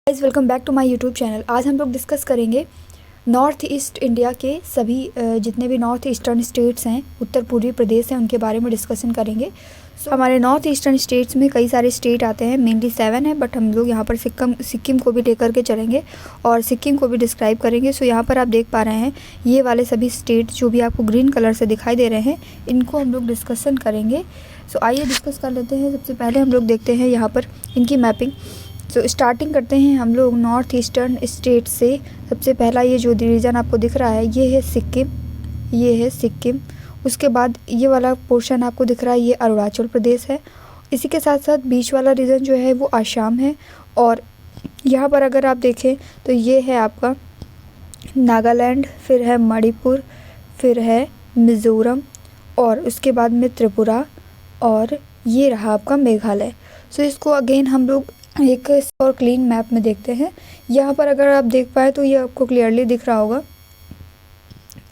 Guys welcome back to my YouTube channel. आज हम लोग डिस्कस करेंगे नॉर्थ ईस्ट इंडिया के सभी जितने भी नॉर्थ ईस्टर्न स्टेट्स हैं, उत्तर पूर्वी प्रदेश हैं, उनके बारे में डिस्कशन करेंगे। हमारे नॉर्थ ईस्टर्न स्टेट्स में कई सारे स्टेट आते हैं, मेनली 7 है, बट हम लोग यहाँ पर सिक्किम को भी लेकर के चलेंगे और सिक्किम को भी डिस्क्राइब करेंगे। सो यहाँ पर आप देख पा रहे हैं ये वाले सभी स्टेट जो भी आपको ग्रीन कलर से दिखाई दे रहे हैं, इनको हम लोग डिस्कशन करेंगे। सो आइए डिस्कस कर लेते हैं। सबसे पहले हम लोग देखते हैं यहाँ पर इनकी मैपिंग। तो स्टार्टिंग करते हैं हम लोग नॉर्थ ईस्टर्न स्टेट से। सबसे पहला ये जो रीजन आपको दिख रहा है ये है सिक्किम, ये है सिक्किम। उसके बाद ये वाला पोर्शन आपको दिख रहा है ये अरुणाचल प्रदेश है। इसी के साथ साथ बीच वाला रीजन जो है वो आसाम है। और यहाँ पर अगर आप देखें तो ये है आपका नागालैंड, फिर है मणिपुर, फिर है मिज़ोरम और उसके बाद में त्रिपुरा और ये रहा आपका मेघालय। सो इसको अगेन हम लोग एक और क्लीन मैप में देखते हैं। यहाँ पर अगर आप देख पाए तो ये आपको क्लियरली दिख रहा होगा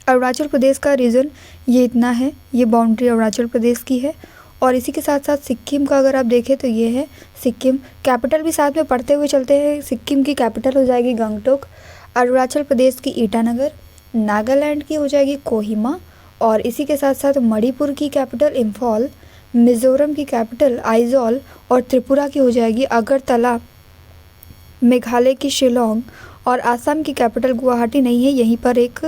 अरुणाचल प्रदेश का रीजन ये इतना है, ये बाउंड्री अरुणाचल प्रदेश की है। और इसी के साथ साथ सिक्किम का अगर आप देखें तो ये है सिक्किम। कैपिटल भी साथ में पढ़ते हुए चलते हैं। सिक्किम की कैपिटल हो जाएगी गंगटोक, अरुणाचल प्रदेश की ईटानगर, नागालैंड की हो जाएगी कोहिमा और इसी के साथ साथ मणिपुर की कैपिटल इम्फॉल, मिज़ोरम की कैपिटल आइजॉल और त्रिपुरा की हो जाएगी अगरतला, मेघालय की शिलोंग और आसाम की कैपिटल गुवाहाटी नहीं है, यहीं पर एक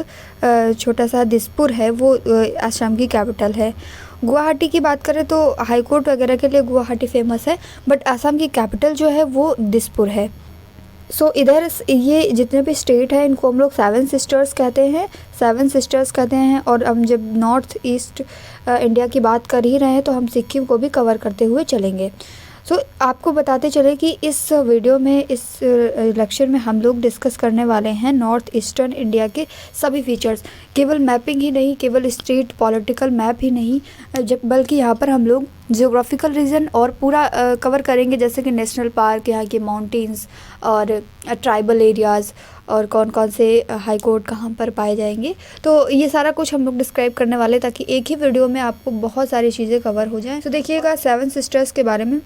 छोटा सा दिसपुर है, वो आसाम की कैपिटल है। गुवाहाटी की बात करें तो हाई कोर्ट वगैरह के लिए गुवाहाटी फेमस है, बट आसाम की कैपिटल जो है वो दिसपुर है। सो इधर ये जितने भी स्टेट हैं इनको हम लोग 7 सिस्टर्स कहते हैं, 7 सिस्टर्स कहते हैं। और हम जब नॉर्थ ईस्ट इंडिया की बात कर ही रहे हैं तो हम सिक्किम को भी कवर करते हुए चलेंगे। सो आपको बताते चले कि इस वीडियो में, इस लेक्चर में हम लोग डिस्कस करने वाले हैं नॉर्थ ईस्टर्न इंडिया के सभी फीचर्स। केवल मैपिंग ही नहीं, केवल स्टेट पॉलिटिकल मैप ही नहीं, बल्कि यहाँ पर हम लोग जियोग्राफिकल रीजन और पूरा कवर करेंगे, जैसे कि नेशनल पार्क, यहाँ के माउंटेन्स और ट्राइबल एरियाज़ और कौन कौन से हाई कोर्ट कहाँ पर पाए जाएंगे। तो ये सारा कुछ हम लोग डिस्क्राइब करने वाले ताकि एक ही वीडियो में आपको बहुत सारी चीज़ें कवर हो जाएं। तो देखिएगा 7 सिस्टर्स के बारे में,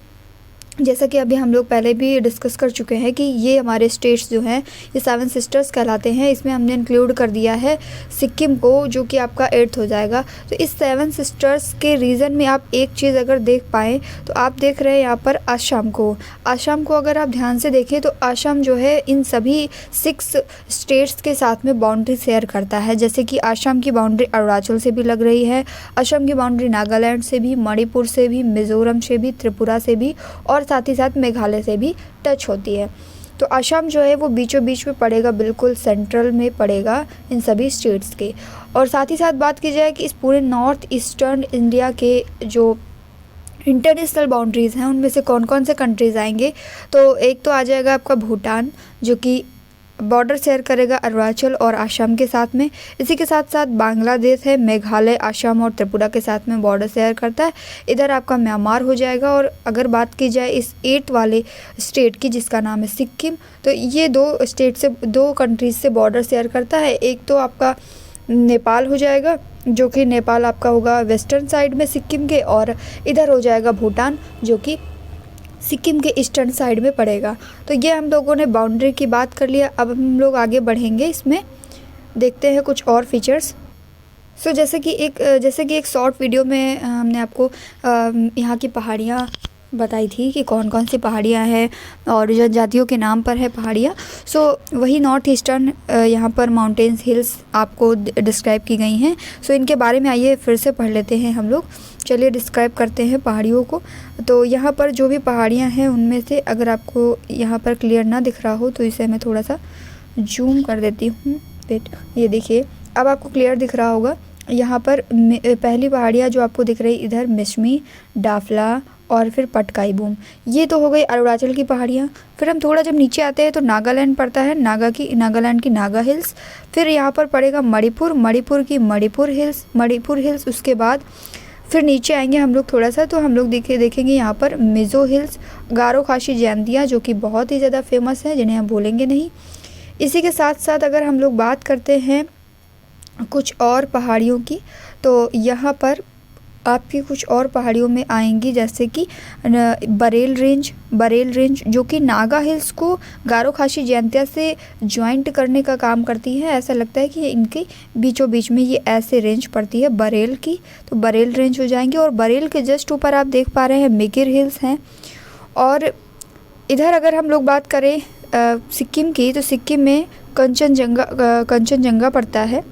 जैसा कि अभी हम लोग पहले भी डिस्कस कर चुके हैं कि ये हमारे स्टेट्स जो हैं ये 7 सिस्टर्स कहलाते हैं। इसमें हमने इंक्लूड कर दिया है सिक्किम को, जो कि आपका 8th हो जाएगा। तो इस 7 सिस्टर्स के रीज़न में आप एक चीज़ अगर देख पाएँ तो आप देख रहे हैं यहाँ पर आसाम को। आसाम को अगर आप ध्यान से देखें तो आसाम जो है इन सभी 6 स्टेट्स के साथ में बाउंड्री शेयर करता है। जैसे कि आसाम की बाउंड्री अरुणाचल से भी लग रही है, असम की बाउंड्री नागालैंड से भी, मणिपुर से भी, मिज़ोरम से भी, त्रिपुरा से भी और साथ ही साथ मेघालय से भी टच होती है। तो असम जो है वो बीचों बीच में पड़ेगा, बिल्कुल सेंट्रल में पड़ेगा इन सभी स्टेट्स के। और साथ ही साथ बात की जाए कि इस पूरे नॉर्थ ईस्टर्न इंडिया के जो इंटरनेशनल बाउंड्रीज़ हैं उनमें से कौन कौन से कंट्रीज़ आएंगे, तो एक तो आ जाएगा आपका भूटान, जो कि बॉर्डर शेयर करेगा अरुणाचल और आसाम के साथ में। इसी के साथ साथ बांग्लादेश है, मेघालय, आसाम और त्रिपुरा के साथ में बॉर्डर शेयर करता है। इधर आपका म्यांमार हो जाएगा। और अगर बात की जाए इस 8 वाले स्टेट की जिसका नाम है सिक्किम, तो ये 2 स्टेट से, 2 कंट्रीज से बॉर्डर शेयर करता है। एक तो आपका नेपाल हो जाएगा, जो कि नेपाल आपका होगा वेस्टर्न साइड में सिक्किम के, और इधर हो जाएगा भूटान, जो कि सिक्किम के ईस्टर्न साइड में पड़ेगा। तो ये हम लोगों ने बाउंड्री की बात कर लिया। अब हम लोग आगे बढ़ेंगे, इसमें देखते हैं कुछ और फीचर्स। सो जैसे कि एक शॉर्ट वीडियो में हमने आपको यहाँ की पहाड़ियाँ बताई थी कि कौन कौन सी पहाड़ियाँ हैं और जनजातियों के नाम पर है पहाड़ियाँ। सो वही नॉर्थ ईस्टर्न यहाँ पर माउंटेन्स, हिल्स आपको डिस्क्राइब की गई हैं। सो इनके बारे में आइए फिर से पढ़ लेते हैं हम लोग। चलिए डिस्क्राइब करते हैं पहाड़ियों को। तो यहाँ पर जो भी पहाड़ियाँ हैं उनमें से अगर आपको यहाँ पर क्लियर ना दिख रहा हो तो इसे मैं थोड़ा सा जूम कर देती हूँ। वेट, ये देखिए अब आपको क्लियर दिख रहा होगा। यहाँ पर पहली पहाड़ियाँ जो आपको दिख रही इधर मिश्मी, डाफला और फिर पटकाई बूम, ये तो हो गई अरुणाचल की पहाड़ियाँ। फिर हम थोड़ा जब नीचे आते हैं तो नागालैंड पड़ता है, नागालैंड की नागा हिल्स। फिर यहाँ पर पड़ेगा मणिपुर की मणिपुर हिल्स। उसके बाद फिर नीचे आएंगे हम लोग थोड़ा सा तो हम लोग देखेंगे यहाँ पर मिज़ो हिल्स, गारो खासी जयंतिया, जो कि बहुत ही ज़्यादा फेमस है, जिन्हें हम भूलेंगे नहीं। इसी के साथ साथ अगर हम लोग बात करते हैं कुछ और पहाड़ियों की, तो यहाँ पर आपकी कुछ और पहाड़ियों में आएंगी, जैसे कि बरेल रेंज जो कि नागा हिल्स को गारो खासी जयंतिया से ज्वाइंट करने का काम करती है। ऐसा लगता है कि इनके बीचों बीच में ये ऐसे रेंज पड़ती है बरेल की, तो बरेल रेंज हो जाएंगे। और बरेल के जस्ट ऊपर आप देख पा रहे हैं मिगिर हिल्स हैं। और इधर अगर हम लोग बात करें सिक्किम की, तो सिक्किम में कंचनजंगा पड़ता है।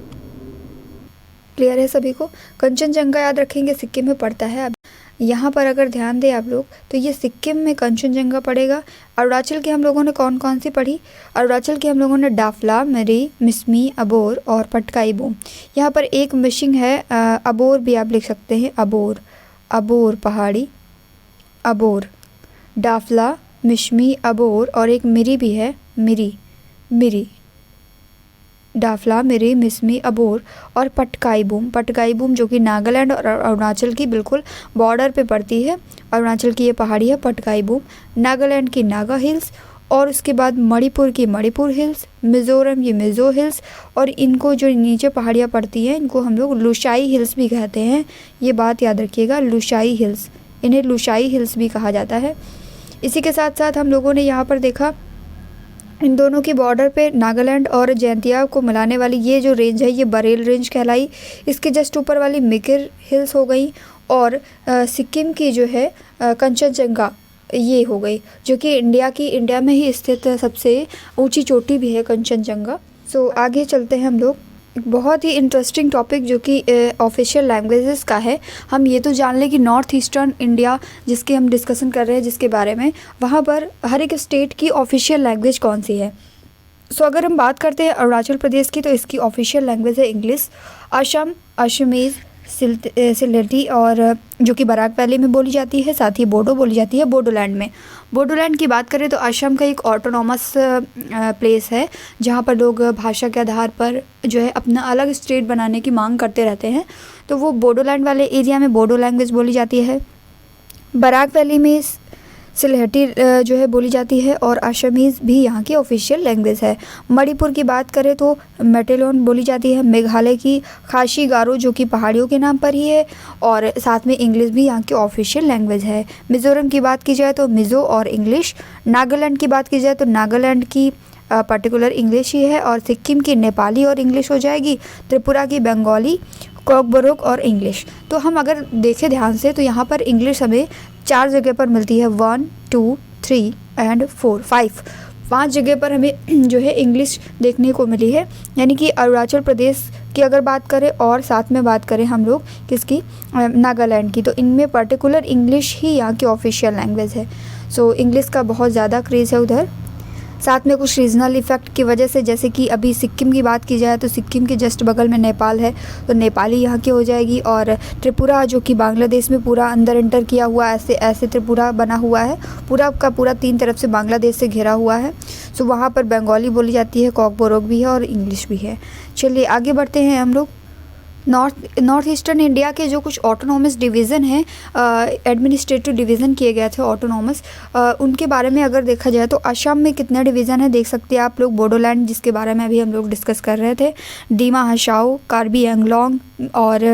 क्लियर है सभी को? कंचनजंगा याद रखेंगे, सिक्किम में पड़ता है। अब यहाँ पर अगर ध्यान दें आप लोग, तो ये सिक्किम में कंचनजंगा पड़ेगा। अरुणाचल की हम लोगों ने कौन कौन सी पढ़ी? अरुणाचल की हम लोगों ने डाफला, मरी, मिसमी, अबोर और पटकाई बूम। यहाँ पर एक मिसिंग है, अबोर भी आप लिख सकते हैं, अबोर पहाड़ी, अबोर, डाफला, मिशमी, अबोर और एक मिरी भी है, मिरी, डाफला, मिरी, मिसमी, अबोर और पटकाई बूम जो कि नागालैंड और अरुणाचल की बिल्कुल बॉर्डर पे पड़ती है। अरुणाचल की ये पहाड़ी है पटकाई बूम, नागालैंड की नागा हिल्स और उसके बाद मणिपुर की मणिपुर हिल्स, मिज़ोरम की मिज़ो हिल्स और इनको जो नीचे पहाड़ियाँ पड़ती हैं इनको हम लोग लुशाई हिल्स भी कहते हैं। ये बात याद रखिएगा, लुशाई हिल्स, इन्हें लुशाई हिल्स भी कहा जाता है। इसी के साथ साथ हम लोगों ने यहाँ पर देखा इन दोनों की बॉर्डर पे नागालैंड और जयंतिया को मिलाने वाली ये जो रेंज है ये बरेल रेंज कहलाई। इसके जस्ट ऊपर वाली मिगिर हिल्स हो गई और सिक्किम की जो है कंचनजंगा ये हो गई, जो कि इंडिया में ही स्थित सबसे ऊंची चोटी भी है कंचनजंगा। सो आगे चलते हैं हम लोग। एक बहुत ही इंटरेस्टिंग टॉपिक जो कि ऑफिशियल लैंग्वेजेस का है। हम ये तो जान लें कि नॉर्थ ईस्टर्न इंडिया जिसके हम डिस्कशन कर रहे हैं जिसके बारे में, वहाँ पर हर एक स्टेट की ऑफिशियल लैंग्वेज कौन सी है। सो अगर हम बात करते हैं अरुणाचल प्रदेश की, तो इसकी ऑफिशियल लैंग्वेज है इंग्लिश, असम, असमीज़, सिलेटी और जो कि बराक वैली में बोली जाती है, साथ ही बोडो बोली जाती है बोडोलैंड में। बोडोलैंड की बात करें तो असम का एक ऑटोनॉमस प्लेस है जहाँ पर लोग भाषा के आधार पर जो है अपना अलग स्टेट बनाने की मांग करते रहते हैं, तो वो बोडोलैंड वाले एरिया में बोडो लैंग्वेज बोली जाती है। बराक वैली में सिलहटी जो है बोली जाती है और असमीज़ भी यहाँ की ऑफिशियल लैंग्वेज है। मणिपुर की बात करें तो मेटेलोन बोली जाती है। मेघालय की खासी गारो जो कि पहाड़ियों के नाम पर ही है और साथ में इंग्लिश भी यहाँ की ऑफिशियल लैंग्वेज है। मिज़ोरम की बात की जाए तो मिज़ो और इंग्लिश। नागालैंड की बात की जाए तो नागालैंड की पर्टिकुलर इंग्लिश ही है और सिक्किम की नेपाली और इंग्लिश हो जाएगी। त्रिपुरा की बंगाली, कोकबोरोक और इंग्लिश। तो हम अगर देखें ध्यान से तो यहाँ पर इंग्लिश हमें 4 जगह पर मिलती है, 1, 2, 3 एंड 4, 5 जगह पर हमें जो है इंग्लिश देखने को मिली है। यानी कि अरुणाचल प्रदेश की अगर बात करें और साथ में बात करें हम लोग किसकी, नागालैंड की, तो इनमें पर्टिकुलर इंग्लिश ही यहाँ की ऑफिशियल लैंग्वेज है। सो इंग्लिश का बहुत ज़्यादा क्रेज़ है उधर। साथ में कुछ रीजनल इफ़ेक्ट की वजह से, जैसे कि अभी सिक्किम की बात की जाए तो सिक्किम के जस्ट बगल में नेपाल है, तो नेपाली यहाँ की हो जाएगी। और त्रिपुरा जो कि बांग्लादेश में पूरा अंदर एंटर किया हुआ ऐसे त्रिपुरा बना हुआ है, पूरा का पूरा 3 तरफ से बांग्लादेश से घिरा हुआ है। सो वहाँ पर बंगाली बोली जाती है, कोकबोरोक भी है और इंग्लिश भी है। चलिए आगे बढ़ते हैं हम लोग। नॉर्थ ईस्टर्न इंडिया के जो कुछ ऑटोनॉमस डिवीज़न हैं, एडमिनिस्ट्रेटिव डिवीज़न किए गए थे ऑटोनॉमस, उनके बारे में अगर देखा जाए तो असम में कितने डिवीज़न है देख सकते हैं आप लोग। बोडोलैंड जिसके बारे में अभी हम लोग डिस्कस कर रहे थे, डिमा हसाओ, कार्बी एंगलोंग और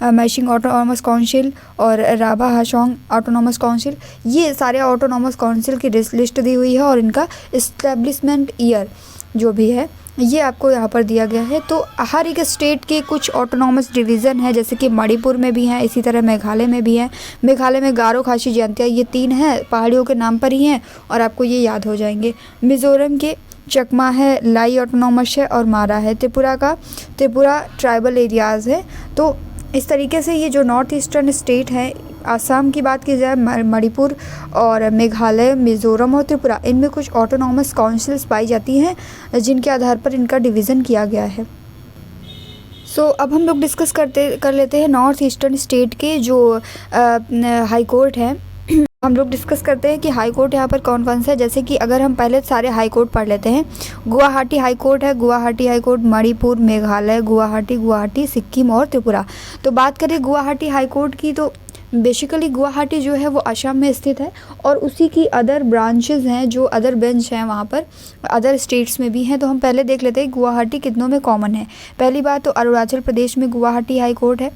मैशिंग ऑटोनॉमस काउंसिल और राभा हासोंग ऑटोनॉमस काउंसिल, ये सारे ऑटोनॉमस काउंसिल की लिस्ट दी हुई है और इनका इस्टेब्लिशमेंट ईयर जो भी है ये आपको यहाँ पर दिया गया है। तो हर एक स्टेट के कुछ ऑटोनॉमस डिवीज़न है, जैसे कि मणिपुर में भी हैं, इसी तरह मेघालय में भी हैं। मेघालय में गारो, खासी, जयंतिया, ये 3 हैं, पहाड़ियों के नाम पर ही हैं और आपको ये याद हो जाएंगे। मिज़ोरम के चकमा है, लाई ऑटोनॉमस है और मारा है। त्रिपुरा ट्राइबल एरियाज़ है। तो इस तरीके से ये जो नॉर्थ ईस्टर्न स्टेट हैं, आसाम की बात की जाए, मणिपुर और मेघालय, मिज़ोरम और त्रिपुरा, इनमें कुछ ऑटोनॉमस काउंसिल्स पाई जाती हैं जिनके आधार पर इनका डिवीज़न किया गया है। सो अब हम लोग डिस्कस कर लेते हैं नॉर्थ ईस्टर्न स्टेट के जो हाई कोर्ट हैं। हम लोग डिस्कस करते हैं कि हाई कोर्ट यहाँ पर कौन कौन सा है। जैसे कि अगर हम पहले सारे हाई कोर्ट पढ़ लेते हैं। गुवाहाटी हाई कोर्ट है, गुवाहाटी हाई कोर्ट, मणिपुर, मेघालय, गुवाहाटी, सिक्किम और त्रिपुरा। तो बात करें गुवाहाटी हाई कोर्ट की, तो बेसिकली गुवाहाटी जो है वो असम में स्थित है और उसी की अदर ब्रांचेस हैं, जो अदर बेंच हैं वहाँ पर अदर स्टेट्स में भी हैं। तो हम पहले देख लेते हैं गुवाहाटी कितनों में कॉमन है। पहली बात तो अरुणाचल प्रदेश में गुवाहाटी हाई कोर्ट है,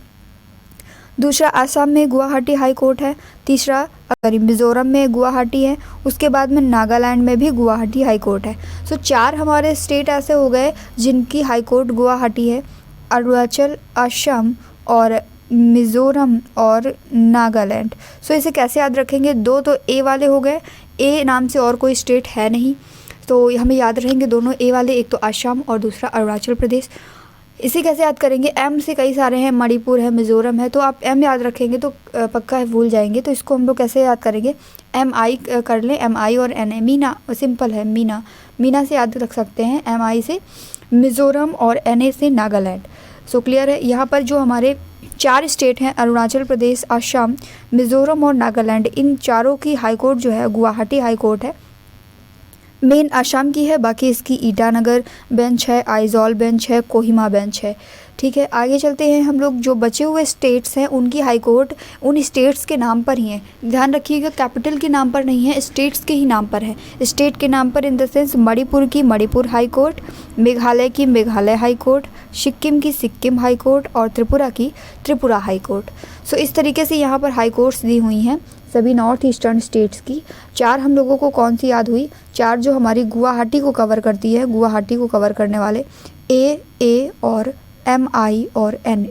दूसरा आसाम में गुवाहाटी हाई कोर्ट है। तीसरा मिज़ोरम में गुवाहाटी है। उसके बाद में नागालैंड में भी गुवाहाटी हाई कोर्ट है। सो 4 हमारे स्टेट ऐसे हो गए जिनकी हाई कोर्ट गुवाहाटी है। अरुणाचल, असम और मिज़ोरम और नागालैंड। सो इसे कैसे याद रखेंगे? 2 तो ए वाले हो गए, ए नाम से और कोई स्टेट है नहीं, तो हमें याद रहेंगे दोनों ए वाले, एक तो असम और दूसरा अरुणाचल प्रदेश। इसे कैसे याद करेंगे? एम से कई सारे हैं, मणिपुर है, मिज़ोरम है, तो आप एम याद रखेंगे तो पक्का है भूल जाएंगे। तो इसको हम लोग कैसे याद करेंगे? एम आई कर लें, एम आई और एन ए। मीना सिंपल है, मीना, मीना से याद रख सकते हैं, एम आई से मिज़ोरम और एन ए से नागालैंड। सो क्लियर है। यहाँ पर जो हमारे 4 स्टेट हैं, अरुणाचल प्रदेश, असम, मिज़ोरम और नागालैंड, इन चारों की हाई कोर्ट जो है गुवाहाटी हाई कोर्ट है। मेन असम की है, बाकी इसकी ईटानगर बेंच है, आइजॉल बेंच है, कोहिमा बेंच है। ठीक है, आगे चलते हैं हम लोग। जो बचे हुए स्टेट्स हैं उनकी हाई कोर्ट उन स्टेट्स के नाम पर ही है। ध्यान रखिएगा, कैपिटल के नाम पर नहीं है, स्टेट्स के ही नाम पर है। स्टेट के नाम पर इन द सेंस मणिपुर की मणिपुर हाई कोर्ट, मेघालय की मेघालय हाई कोर्ट, सिक्किम की सिक्किम हाई कोर्ट और त्रिपुरा की त्रिपुरा हाई कोर्ट। सो इस तरीके से यहाँ पर हाई कोर्ट्स दी हुई हैं सभी नॉर्थ ईस्टर्न स्टेट्स की। 4 हम लोगों को कौन सी याद हुई? 4 जो हमारी गुवाहाटी को कवर करती है, गुवाहाटी को कवर करने वाले ए और एम आई और N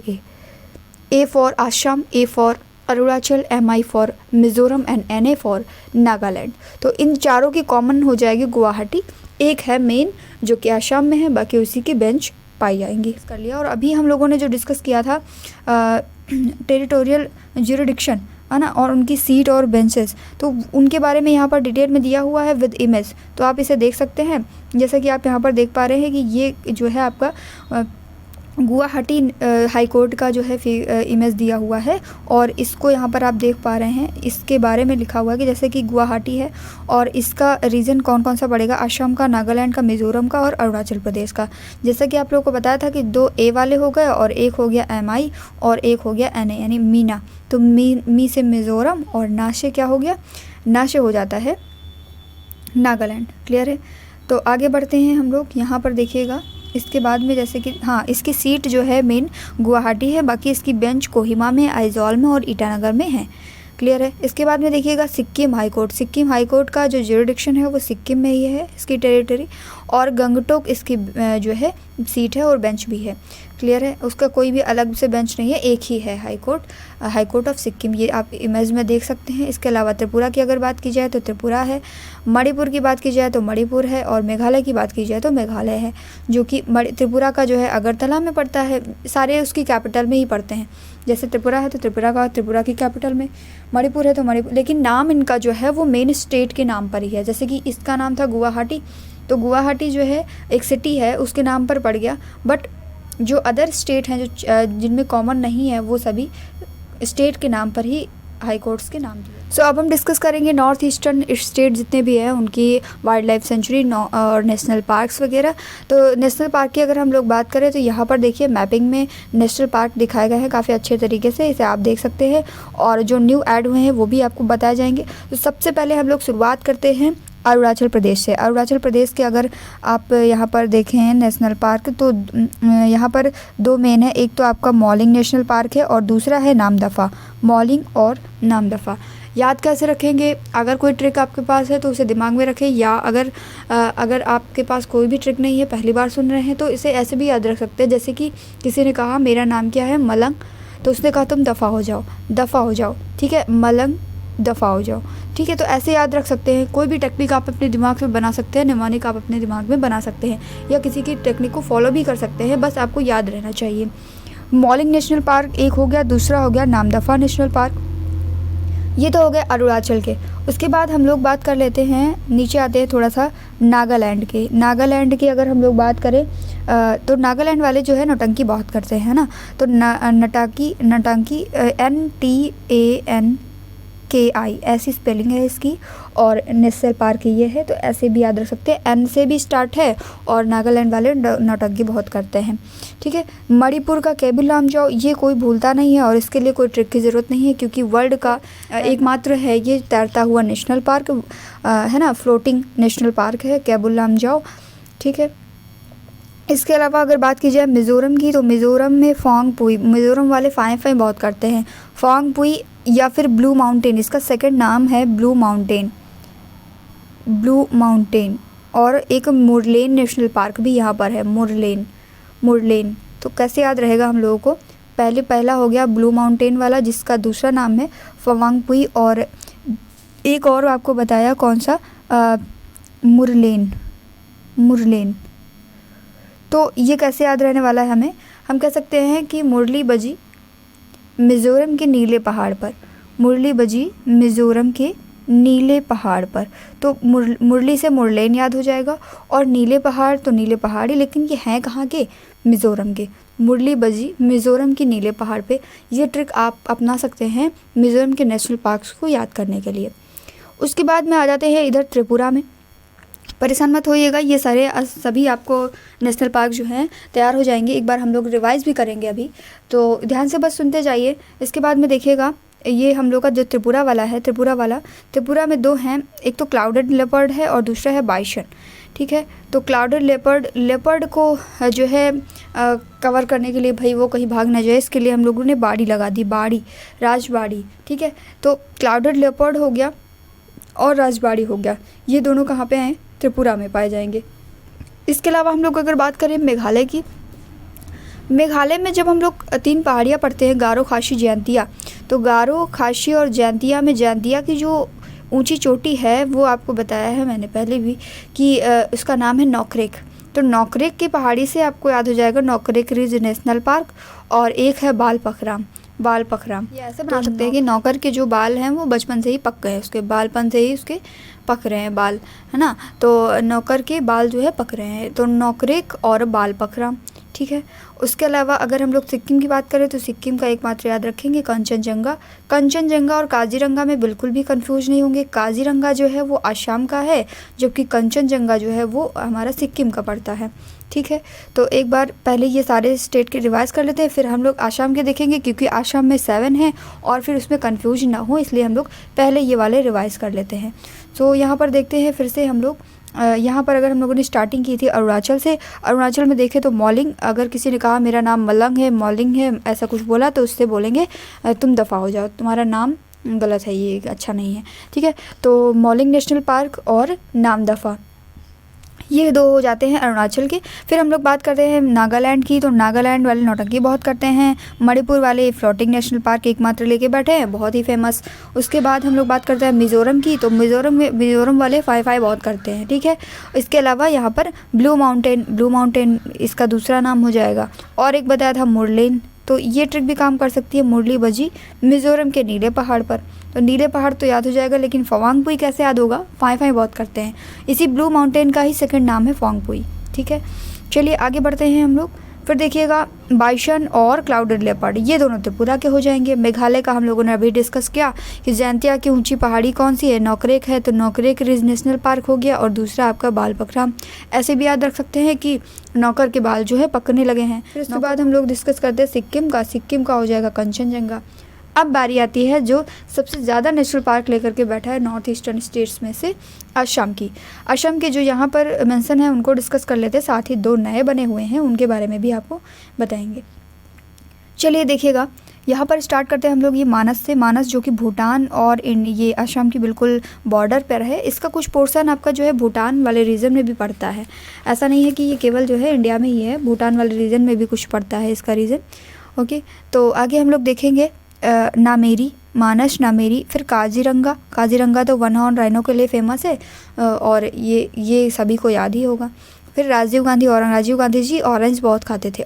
A for Assam, A for Arunachal, M I for Mizoram and N A for Nagaland. तो इन चारों की कॉमन हो जाएगी गुवाहाटी। एक है मेन जो कि असम में है, बाकी उसी की बेंच पाई जाएंगी। कर लिया। और अभी हम लोगों ने जो डिस्कस किया था टेरिटोरियल ज्यूरिडिक्शन है ना, और उनकी सीट और बेंचेस, तो उनके बारे में यहाँ पर डिटेल में दिया हुआ है विद इमेज, तो आप इसे देख सकते हैं। जैसा कि आप यहाँ पर देख पा रहे हैं कि ये जो है आपका गुवाहाटी हाई कोर्ट का जो है इमेज दिया हुआ है, और इसको यहाँ पर आप देख पा रहे हैं, इसके बारे में लिखा हुआ है कि जैसे कि गुवाहाटी है और इसका रीजन कौन कौन सा पड़ेगा, असम का, नागालैंड का, मिज़ोरम का और अरुणाचल प्रदेश का। जैसा कि आप लोगों को बताया था कि 2 ए वाले हो गए और एक हो गया एम आई और एक हो गया एन ए, यानी मीना। तो मी से मिज़ोरम और ना से क्या हो गया? ना से हो जाता है नागालैंड। क्लियर है। तो आगे बढ़ते हैं हम लोग। यहाँ पर देखिएगा इसके बाद में, जैसे कि हाँ, इसकी सीट जो है मेन गुवाहाटी है, बाकी इसकी बेंच कोहिमा में, आइजॉल में और ईटानगर में है। क्लियर है। इसके बाद में देखिएगा Sikkim high court. Sikkim high court का जो ज्यूरिडिक्शन है वो सिक्किम में ही है, इसकी टेरिटरी, और गंगटोक इसकी जो है सीट है और बेंच भी है। क्लियर है। उसका कोई भी अलग से बेंच नहीं है, एक ही है हाई कोर्ट ऑफ सिक्किम। ये आप इमेज में देख सकते हैं। इसके अलावा त्रिपुरा की अगर बात की जाए तो त्रिपुरा है, मणिपुर की बात की जाए तो मणिपुर है, और मेघालय की बात की जाए तो मेघालय है, जो कि त्रिपुरा का जो है अगरतला में पड़ता है। सारे उसकी कैपिटल में ही पड़ते हैं। जैसे त्रिपुरा है तो त्रिपुरा की कैपिटल में, मणिपुर है तो मणिपुर, लेकिन नाम इनका जो है वो मेन स्टेट के नाम पर ही है। जैसे कि इसका नाम था गुवाहाटी, तो गुवाहाटी जो है एक सिटी है उसके नाम पर पड़ गया, बट जो अदर स्टेट हैं जो जिनमें कॉमन नहीं है वो सभी स्टेट के नाम पर ही हाई कोर्ट्स के नाम दिए। सो अब हम डिस्कस करेंगे नॉर्थ ईस्टर्न स्टेट जितने भी हैं उनकी वाइल्ड लाइफ सेंचुरी और नेशनल पार्क्स वगैरह। तो नेशनल पार्क की अगर हम लोग बात करें तो यहाँ पर देखिए मैपिंग में नेशनल पार्क दिखाए गए हैं काफ़ी अच्छे तरीके से, इसे आप देख सकते हैं, और जो न्यू ऐड हुए हैं वो भी आपको बताए जाएंगे। तो सबसे पहले हम लोग शुरुआत करते हैं अरुणाचल प्रदेश से। अरुणाचल प्रदेश के अगर आप यहाँ पर देखें नेशनल पार्क, तो यहाँ पर 2 मेन है, एक तो आपका मॉलिंग नेशनल पार्क है और दूसरा है नामदफा। मॉलिंग और नामदफा याद कैसे रखेंगे? अगर कोई ट्रिक आपके पास है तो उसे दिमाग में रखें, या अगर आपके पास कोई भी ट्रिक नहीं है, पहली बार सुन रहे हैं, तो इसे ऐसे भी याद रख सकते हैं। जैसे कि किसी ने कहा मेरा नाम क्या है? मलंग, तो उसने कहा तुम दफ़ा हो जाओ, ठीक है, मलंग दफ़ा हो जाओ, ठीक है। तो ऐसे याद रख सकते हैं। कोई भी टेक्निक आप अपने दिमाग में बना सकते हैं, निमानिक आप अपने दिमाग में बना सकते हैं, या किसी की टेक्निक को फॉलो भी कर सकते हैं, बस आपको याद रहना चाहिए। मॉलिंग नेशनल पार्क एक हो गया, दूसरा हो गया नामदफा नेशनल पार्क। ये तो हो गए अरुणाचल के। उसके बाद हम लोग बात कर लेते हैं, नीचे आते हैं थोड़ा सा नागालैंड के। नागालैंड की अगर हम लोग बात करें तो नागालैंड वाले जो है नौटंकी बहुत करते हैं ना, तो नटांकी NTANKI ऐसी स्पेलिंग है इसकी, और नेशनल पार्क ये है, तो ऐसे भी याद रख सकते हैं। एन से भी स्टार्ट है और नागालैंड वाले नौटंकी बहुत करते हैं, ठीक है। मणिपुर का केबुल लामजाओ, ये कोई भूलता नहीं है और इसके लिए कोई ट्रिक की ज़रूरत नहीं है, क्योंकि वर्ल्ड का एकमात्र है ये तैरता हुआ नेशनल पार्क है ना, फ्लोटिंग नेशनल पार्क है केबुल लामजाओ, ठीक है। इसके अलावा अगर बात की जाए मिज़ोरम की, तो मिज़ोरम में फोंगपुई, मिज़ोरम वाले फ़ाएँ फ़ाएँ बहुत करते हैं। फोंगपुई या फिर ब्लू माउंटेन, इसका सेकंड नाम है ब्लू माउंटेन, ब्लू माउंटेन। और एक मुरलेन नेशनल पार्क भी यहाँ पर है, मुरलेन, मुरलेन। तो कैसे याद रहेगा हम लोगों को, पहला हो गया ब्लू माउंटेन वाला, जिसका दूसरा नाम है फोंगपुई, और एक और आपको बताया कौन सा, मुरलेन, मुरलेन। तो ये कैसे याद रहने वाला है हमें, हम कह सकते हैं कि मुरली बजी मिज़ोरम के नीले पहाड़ पर, मुरली बजी मिज़ोरम के नीले पहाड़ पर। तो मुरली से मुरलेन याद हो जाएगा, और नीले पहाड़ तो नीले पहाड़ ही, लेकिन ये हैं कहाँ के, मिज़ोरम के। मुरली बजी मिज़ोरम के नीले पहाड़ पे। ये ट्रिक आप अपना सकते हैं मिज़ोरम के नेशनल पार्क्स को याद करने के लिए। उसके बाद में आ जाते हैं इधर त्रिपुरा में। परेशान मत होइएगा, ये सारे सभी आपको नेशनल पार्क जो हैं तैयार हो जाएंगे, एक बार हम लोग रिवाइज़ भी करेंगे अभी, तो ध्यान से बस सुनते जाइए। इसके बाद में देखिएगा, ये हम लोग का जो त्रिपुरा वाला है, त्रिपुरा में दो हैं, एक तो क्लाउडेड लेपर्ड है और दूसरा है बाइसन। ठीक है, तो क्लाउडेड लेपर्ड को जो है कवर करने के लिए, भाई वो कहीं भाग ना जाए, इसके लिए हम लोगों ने बाड़ी लगा दी, बाड़ी, राजबाड़ी। ठीक है, तो क्लाउडेड लेपर्ड हो गया और राजबाड़ी हो गया, ये दोनों कहाँ पे हैं, त्रिपुरा में पाए जाएंगे। इसके अलावा हम लोग अगर बात करें मेघालय की, मेघालय में जब हम लोग 3 पहाड़ियाँ पढ़ते हैं, गारो, खासी, जयंतिया, तो गारो, खासी और जयंतिया में जयंतिया की जो ऊंची चोटी है वो आपको बताया है मैंने पहले भी कि उसका नाम है नॉकरेक। तो नॉकरेक की पहाड़ी से आपको याद हो जाएगा नॉकरेक रिज नेशनल पार्क, और एक है बालपखराम, बालपखराम। ये ऐसे बना सकते हैं कि नौकर के जो बाल हैं वो बचपन से ही पक गए, उसके बालपन से ही उसके पक रहे हैं बाल, है ना, तो नौकर के बाल जो है पक रहे हैं, तो नौकरेक और बालपखराम। ठीक है, उसके अलावा अगर हम लोग सिक्किम की बात करें तो सिक्किम का एकमात्र याद रखेंगे कंचनजंगा। कंचनजंगा और काजीरंगा में बिल्कुल भी कंफ्यूज नहीं होंगे, काजीरंगा जो है वो आसाम का है, जबकि कंचनजंगा जो है वो हमारा सिक्किम का पड़ता है। ठीक है, तो एक बार पहले ये सारे स्टेट के रिवाइज़ कर लेते हैं, फिर हम लोग आसाम के देखेंगे, क्योंकि आसाम में 7 हैं और फिर उसमें कंफ्यूज ना हो, इसलिए हम लोग पहले ये वाले रिवाइज़ कर लेते हैं। तो यहाँ पर देखते हैं फिर से हम लोग, यहाँ पर अगर हम लोगों ने स्टार्टिंग की थी अरुणाचल से, अरुणाचल में देखें तो मॉलिंग, अगर किसी ने कहा मेरा नाम मलंग है, मॉलिंग है, ऐसा कुछ बोला तो उससे बोलेंगे तुम दफ़ा हो जाओ, तुम्हारा नाम गलत है, ये अच्छा नहीं है। ठीक है, तो मॉलिंग नेशनल पार्क और नाम दफ़ा, ये 2 हो जाते हैं अरुणाचल के। फिर हम लोग बात करते हैं नागालैंड की, तो नागालैंड वाले नौटंकी बहुत करते हैं, मणिपुर वाले फ्लोटिंग नेशनल पार्क एकमात्र लेके बैठे हैं, बहुत ही फेमस। उसके बाद हम लोग बात करते हैं मिज़ोरम की, तो मिज़ोरम वाले 5 बहुत करते हैं। ठीक है, इसके अलावा यहाँ पर ब्लू माउंटेन इसका दूसरा नाम हो जाएगा, और एक बताया था मुरलेन, तो ये ट्रिक भी काम कर सकती है, मुरली बजी मिज़ोरम के नीले पहाड़ पर। तो नीले पहाड़ तो याद हो जाएगा, लेकिन फोंगपुई कैसे याद होगा, 5 बहुत करते हैं, इसी ब्लू माउंटेन का ही सेकंड नाम है फोंगपुई। ठीक है, चलिए आगे बढ़ते हैं हम लोग। फिर देखिएगा बाइसन और क्लाउडेड लेपर्ड, ये दोनों त्रिपुरा के हो जाएंगे। मेघालय का हम लोगों ने अभी डिस्कस किया कि जयंतिया की ऊंची पहाड़ी कौन सी है, नौकरेक है, तो नौकरेक रिज नेशनल पार्क हो गया, और दूसरा आपका बालपखराम। ऐसे भी याद रख सकते हैं कि नौकर के बाल जो है पकने लगे हैं। फिर उसके बाद हम लोग डिस्कस करते हैं सिक्किम का हो जाएगा कंचनजंगा। अब बारी आती है जो सबसे ज़्यादा नेशनल पार्क लेकर के बैठा है नॉर्थ ईस्टर्न स्टेट्स में से, असम की। असम के जो यहाँ पर मेंशन है उनको डिस्कस कर लेते हैं, साथ ही 2 नए बने हुए हैं उनके बारे में भी आपको बताएंगे। चलिए देखिएगा, यहाँ पर स्टार्ट करते हैं हम लोग ये मानस से। मानस जो कि भूटान और ये असम की बिल्कुल बॉर्डर पर है, इसका कुछ पोर्शन आपका जो है भूटान वाले रीजन में भी पड़ता है, ऐसा नहीं है कि ये केवल जो है इंडिया में ही है, भूटान वाले रीजन में भी कुछ पड़ता है इसका रीजन। ओके, तो आगे हम लोग देखेंगे नामेरी, मानस, नामेरी। फिर काजीरंगा तो 1 हॉर्न राइनो के लिए फेमस है, और ये सभी को याद ही होगा। फिर राजीव गांधी जी ऑरेंज बहुत खाते थे,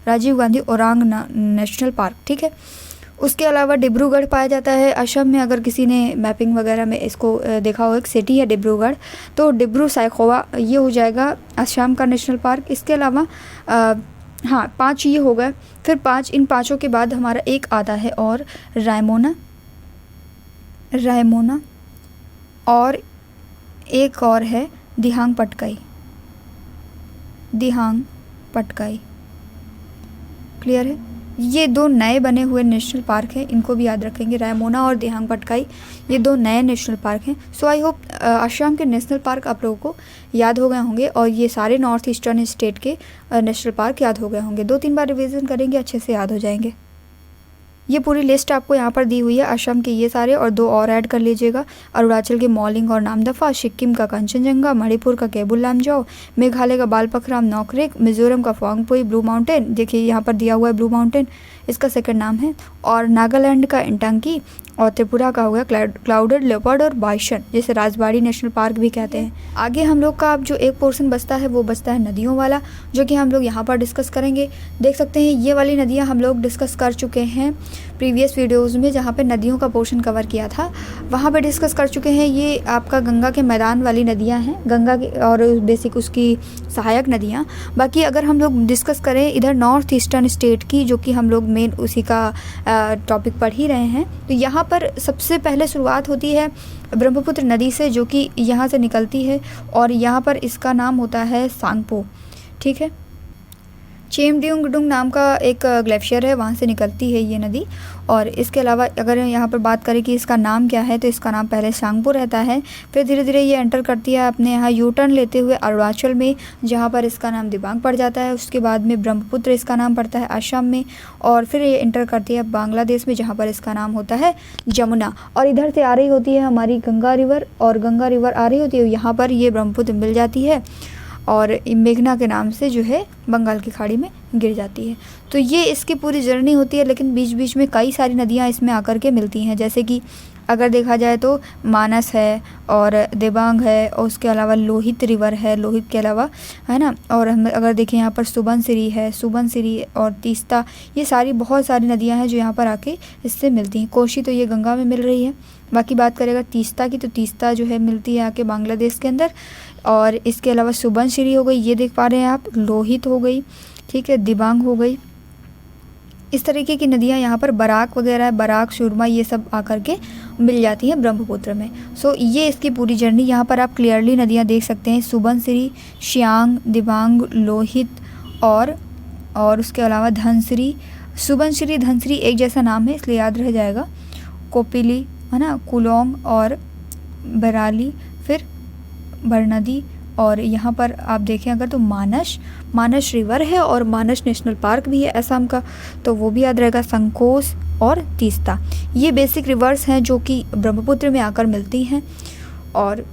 राजीव गांधी ओरांग नेशनल पार्क। ठीक है, उसके अलावा डिब्रूगढ़ पाया जाता है असम में, अगर किसी ने मैपिंग वगैरह में इसको देखा हो, एक सिटी है डिब्रूगढ़, तो डिब्रू साइखोवा ये हो जाएगा असम का नेशनल पार्क। इसके अलावा हाँ 5 ये हो गए। फिर इन 5 के बाद हमारा एक आता है और रायमोना, और एक और है दिहांग पटकाई। क्लियर है? ये 2 नए बने हुए नेशनल पार्क हैं, इनको भी याद रखेंगे, रायमोना और दिहांग पटकाई, ये 2 नए नेशनल पार्क हैं। सो आई होप असम के नेशनल पार्क आप लोगों को याद हो गए होंगे और ये सारे नॉर्थ ईस्टर्न स्टेट के नेशनल पार्क याद हो गए होंगे। 2-3 बार रिवीजन करेंगे, अच्छे से याद हो जाएंगे। ये पूरी लिस्ट आपको यहाँ पर दी हुई है, असम के ये सारे और 2 और ऐड कर लीजिएगा, अरुणाचल के मॉलिंग और नामदफा, सिक्किम का कंचनजंगा, मणिपुर का केबुल लामजाओ, मेघालय का बालपखराम नॉकरेक, मिजोरम का फोंगपोई ब्लू माउंटेन, देखिए यहाँ पर दिया हुआ है ब्लू माउंटेन, इसका सेकंड नाम है, और नागालैंड का इंटंकी, और त्रिपुरा का हो गया क्लाउडेड लेपर्ड और बाइशन, जिसे राजबाड़ी नेशनल पार्क भी कहते हैं। आगे हम लोग का अब जो एक पोर्शन बचता है वो बचता है नदियों वाला, जो कि हम लोग यहाँ पर डिस्कस करेंगे। देख सकते हैं ये वाली नदियाँ हम लोग डिस्कस कर चुके हैं प्रीवियस वीडियोज़ में, जहाँ पे नदियों का पोर्शन कवर किया था वहाँ पे डिस्कस कर चुके हैं। ये आपका गंगा के मैदान वाली नदियाँ हैं, गंगा के और बेसिक उसकी सहायक नदियाँ। बाकी अगर हम लोग डिस्कस करें इधर नॉर्थ ईस्टर्न स्टेट की, जो कि हम लोग मेन उसी का टॉपिक पढ़ ही रहे हैं, तो यहाँ पर सबसे पहले शुरुआत होती है ब्रह्मपुत्र नदी से, जो कि यहाँ से निकलती है और यहाँ पर इसका नाम होता है सांगपो। ठीक है, चेमडिंगडुंग नाम का एक ग्लेशियर है, वहाँ से निकलती है ये नदी। और इसके अलावा अगर यहाँ पर बात करें कि इसका नाम क्या है, तो इसका नाम पहले सांगपो रहता है, फिर धीरे धीरे ये एंटर करती है अपने यहाँ यू टर्न लेते हुए अरुणाचल में, जहाँ पर इसका नाम दिबांग पड़ जाता है। उसके बाद में ब्रह्मपुत्र इसका नाम पड़ता है असम में, और फिर ये एंटर करती है बांग्लादेश में, जहाँ पर इसका नाम होता है जमुना। और इधर से आ रही होती है हमारी गंगा रिवर, और गंगा रिवर आ रही होती है यहाँ पर ये ब्रह्मपुत्र मिल जाती है और मेघना के नाम से जो है बंगाल की खाड़ी में गिर जाती है। तो ये इसकी पूरी जर्नी होती है, लेकिन बीच बीच में कई सारी नदियाँ इसमें आकर के मिलती हैं, जैसे कि अगर देखा जाए तो मानस है और देबांग है, और उसके अलावा लोहित रिवर है, लोहित के अलावा है ना, और हम अगर देखें यहाँ पर सुबनसिरी है, सुबनसिरी और तीस्ता, ये सारी बहुत सारी नदियाँ हैं जो यहाँ पर आके इससे मिलती हैं। कोशी तो ये गंगा में मिल रही है। बाकी बात करेगा तीस्ता की, तो तीस्ता जो है मिलती है आके बांग्लादेश के अंदर। और इसके अलावा सुबनसिरी हो गई, ये देख पा रहे हैं आप, लोहित हो गई, ठीक है, दिबांग हो गई, इस तरीके की नदियाँ यहाँ पर, बराक वगैरह, बराक, सुरमा, ये सब आकर के मिल जाती हैं ब्रह्मपुत्र में। सो ये इसकी पूरी जर्नी, यहाँ पर आप क्लियरली नदियाँ देख सकते हैं, सुबनसिरी, श्यांग, दिबांग, लोहित और उसके अलावा धनसिरी। सुबनसिरी धनसिरी एक जैसा नाम है इसलिए याद रह जाएगा। कोपिली है ना, कुलोंग और बराली, फिर बरनदी, और यहाँ पर आप देखें अगर तो मानस रिवर है और मानस नेशनल पार्क भी है असम का, तो वो भी याद रहेगा। संकोस और तीस्ता, ये बेसिक रिवर्स हैं जो कि ब्रह्मपुत्र में आकर मिलती हैं। और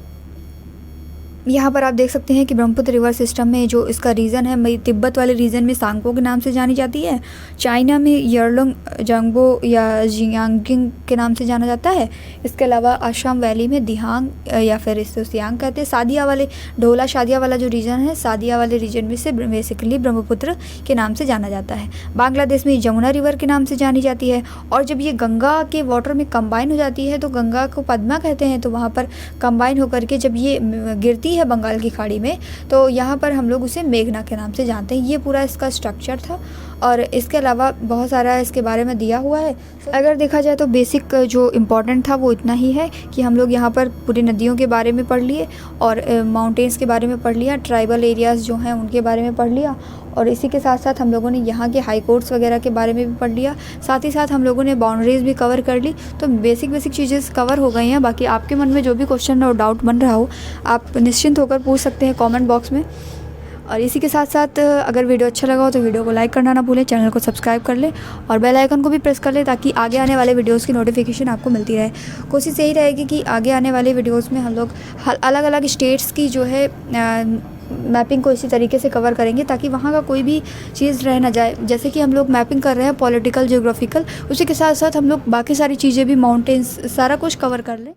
यहाँ पर आप देख सकते हैं कि ब्रह्मपुत्र रिवर सिस्टम में जो इसका रीजन है, तिब्बत वाले रीजन में सांगपो के नाम से जानी जाती है, चाइना में यर्लुंग जांगबो या जियांगिंग के नाम से जाना जाता है। इसके अलावा असम वैली में दिहांग या फिर इसको सियांग कहते हैं। सादिया वाले ढोला शादिया वाला जो रीजन है, सादिया वाले रीजन में से बेसिकली ब्रह्मपुत्र के नाम से जाना जाता है। बांग्लादेश में जमुना रिवर के नाम से जानी जाती है, और जब ये गंगा के वाटर में कंबाइन हो जाती है तो गंगा को पद्मा कहते हैं। तो वहाँ पर कंबाइन होकर के जब ये गिरती है बंगाल की खाड़ी में, तो यहाँ पर हम लोग उसे मेघना के नाम से जानते हैं। ये पूरा इसका स्ट्रक्चर था, और इसके अलावा बहुत सारा इसके बारे में दिया हुआ है। अगर देखा जाए तो बेसिक जो इम्पोर्टेंट था वो इतना ही है कि हम लोग यहाँ पर पूरी नदियों के बारे में पढ़ लिए, और माउंटेन्स के बारे में पढ़ लिया, ट्राइबल एरियाज़ जो हैं उनके बारे में पढ़ लिया, और इसी के साथ साथ हम लोगों ने यहाँ के हाई कोर्ट्स वगैरह के बारे में भी पढ़ लिया। साथ ही साथ हम लोगों ने बाउंड्रीज़ भी कवर कर ली। तो बेसिक चीज़ें कवर हो गई हैं। बाकी आपके मन में जो भी क्वेश्चन और डाउट बन रहा हो, आप निश्चिंत होकर पूछ सकते हैं कमेंट बॉक्स में। और इसी के साथ साथ अगर वीडियो अच्छा लगा हो तो वीडियो को लाइक करना ना भूलें, चैनल को सब्सक्राइब कर लें और बेल आइकन को भी प्रेस कर लें, ताकि आगे आने वाले वीडियोस की नोटिफिकेशन आपको मिलती रहे। कोशिश यही रहेगी कि आगे आने वाले वीडियोस में हम लोग अलग अलग स्टेट्स की जो है मैपिंग को इसी तरीके से कवर करेंगे, ताकि वहाँ का कोई भी चीज़ रह ना जाए। जैसे कि हम लोग मैपिंग कर रहे हैं पॉलिटिकल, ज्योग्राफिकल, उसी के साथ साथ हम लोग बाकी सारी चीज़ें भी, माउंटेन्स, सारा कुछ कवर कर लें।